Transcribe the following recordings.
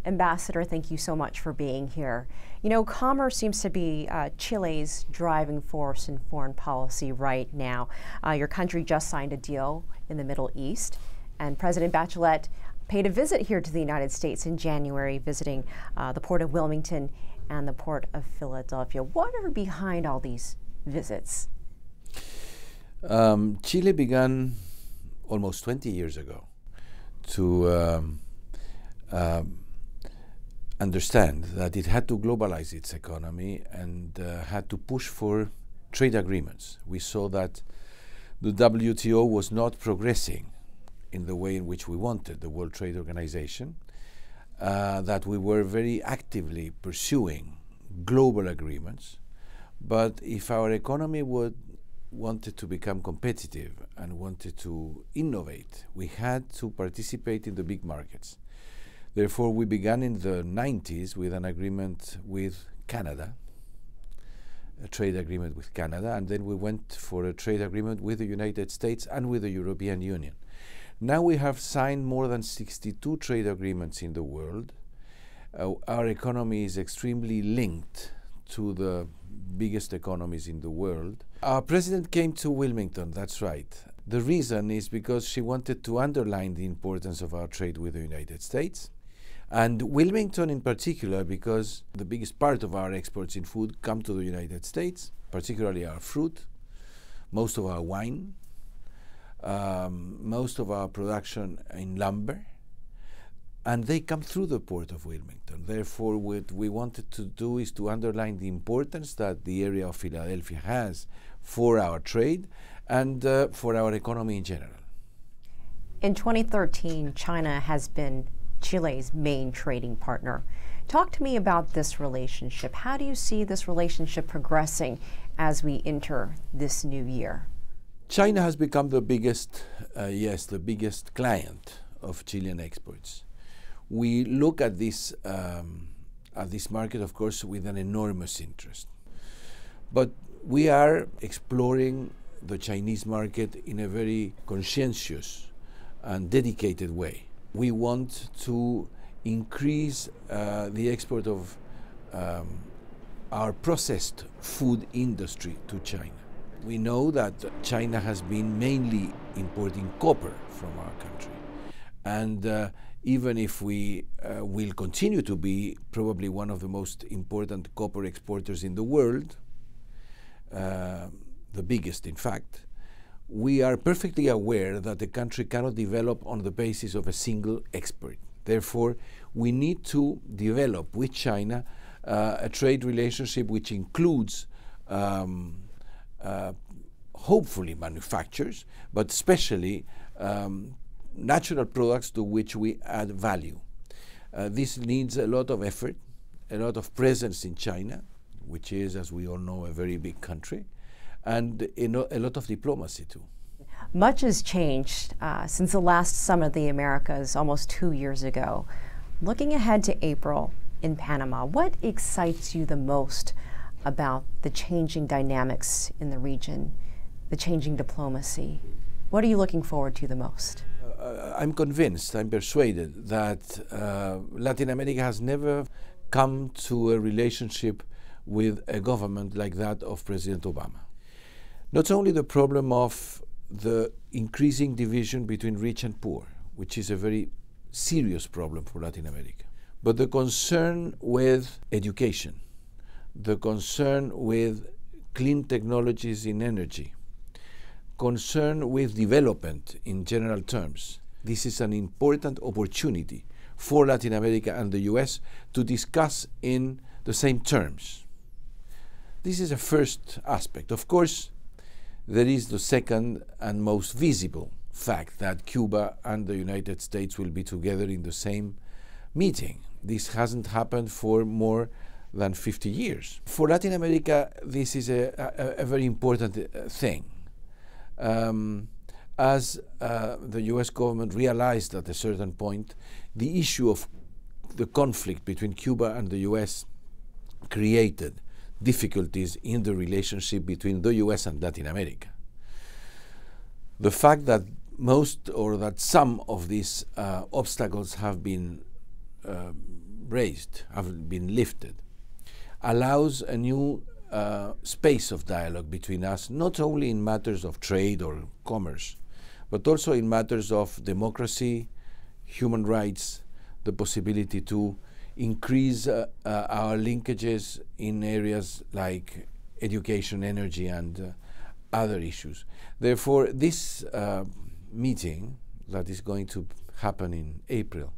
Ambassador, thank you so much for being here. You know, commerce seems to be Chile's driving force in foreign policy right now. Your country just signed a deal in the Middle East, and President Bachelet paid a visit here to the United States in January, visiting the port of Wilmington and the port of Philadelphia. What are behind all these visits? Chile began almost 20 years ago to understand that it had to globalize its economy and had to push for trade agreements. We saw that the WTO was not progressing in the way in which we wanted, the World Trade Organization, that we were very actively pursuing global agreements. But if our economy wanted to become competitive and wanted to innovate, we had to participate in the big markets. Therefore, we began in the 90s with an agreement with Canada, a trade agreement with Canada, and then we went for a trade agreement with the United States and with the European Union. Now we have signed more than 62 trade agreements in the world. Our economy is extremely linked to the biggest economies in the world. Our president came to Wilmington, that's right. The reason is because she wanted to underline the importance of our trade with the United States. And Wilmington in particular, because the biggest part of our exports in food come to the United States, particularly our fruit, most of our wine, most of our production in lumber, and they come through the port of Wilmington. Therefore, what we wanted to do is to underline the importance that the area of Philadelphia has for our trade and for our economy in general. In 2013, China has been Chile's main trading partner. Talk to me about this relationship. How do you see this relationship progressing as we enter this new year? China has become the biggest, the biggest client of Chilean exports. We look at this market, of course, with an enormous interest. But we are exploring the Chinese market in a very conscientious and dedicated way. We want to increase the export of our processed food industry to China. We know that China has been mainly importing copper from our country. And even if we will continue to be probably one of the most important copper exporters in the world, the biggest in fact, we are perfectly aware that the country cannot develop on the basis of a single export. Therefore, we need to develop with China a trade relationship which includes hopefully manufacturers, but especially natural products to which we add value. This needs a lot of effort, a lot of presence in China, which is, as we all know, a very big country, and a lot of diplomacy too. Much has changed since the last Summit of the Americas almost 2 years ago. Looking ahead to April in Panama, what excites you the most about the changing dynamics in the region, the changing diplomacy? What are you looking forward to the most? I'm convinced, I'm persuaded that Latin America has never come to a relationship with a government like that of President Obama. Not only the problem of the increasing division between rich and poor, which is a very serious problem for Latin America, but the concern with education, the concern with clean technologies in energy, concern with development in general terms. This is an important opportunity for Latin America and the US to discuss in the same terms. This is a first aspect. Of course, there is the second and most visible fact that Cuba and the United States will be together in the same meeting. This hasn't happened for more than 50 years. For Latin America, this is a very important thing. As the US government realized at a certain point, the issue of the conflict between Cuba and the US created difficulties in the relationship between the US and Latin America. The fact that most or that some of these obstacles have been raised, have been lifted, allows a new space of dialogue between us, not only in matters of trade or commerce, but also in matters of democracy, human rights, the possibility to increase our linkages in areas like education, energy, and other issues. Therefore, this meeting that is going to happen in April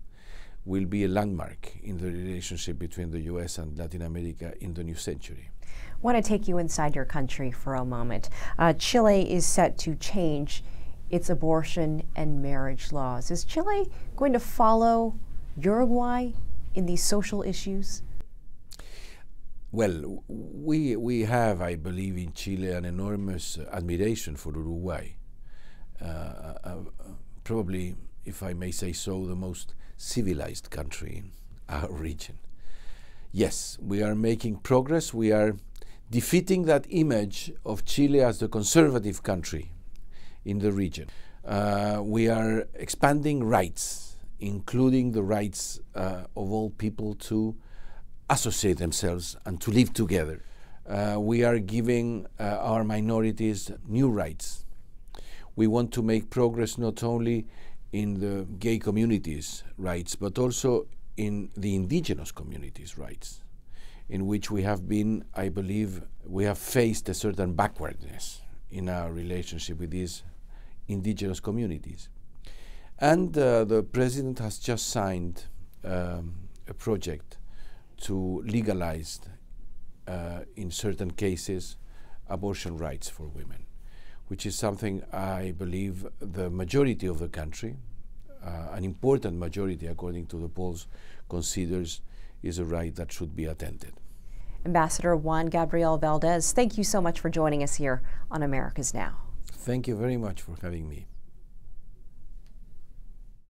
will be a landmark in the relationship between the US and Latin America in the new century. I want to take you inside your country for a moment. Chile is set to change its abortion and marriage laws. Is Chile going to follow Uruguay in these social issues? Well, we have, I believe, in Chile an enormous admiration for Uruguay. Probably, if I may say so, the most civilized country in our region. Yes, we are making progress. We are defeating that image of Chile as the conservative country in the region. We are expanding rights, including the rights of all people to associate themselves and to live together. We are giving our minorities new rights. We want to make progress not only in the gay community's rights, but also in the indigenous community's rights, in which we have been, I believe, we have faced a certain backwardness in our relationship with these indigenous communities. And the president has just signed a project to legalize, in certain cases, abortion rights for women, which is something I believe the majority of the country, an important majority according to the polls, considers is a right that should be attended. Ambassador Juan Gabriel Valdes, thank you so much for joining us here on America's Now. Thank you very much for having me.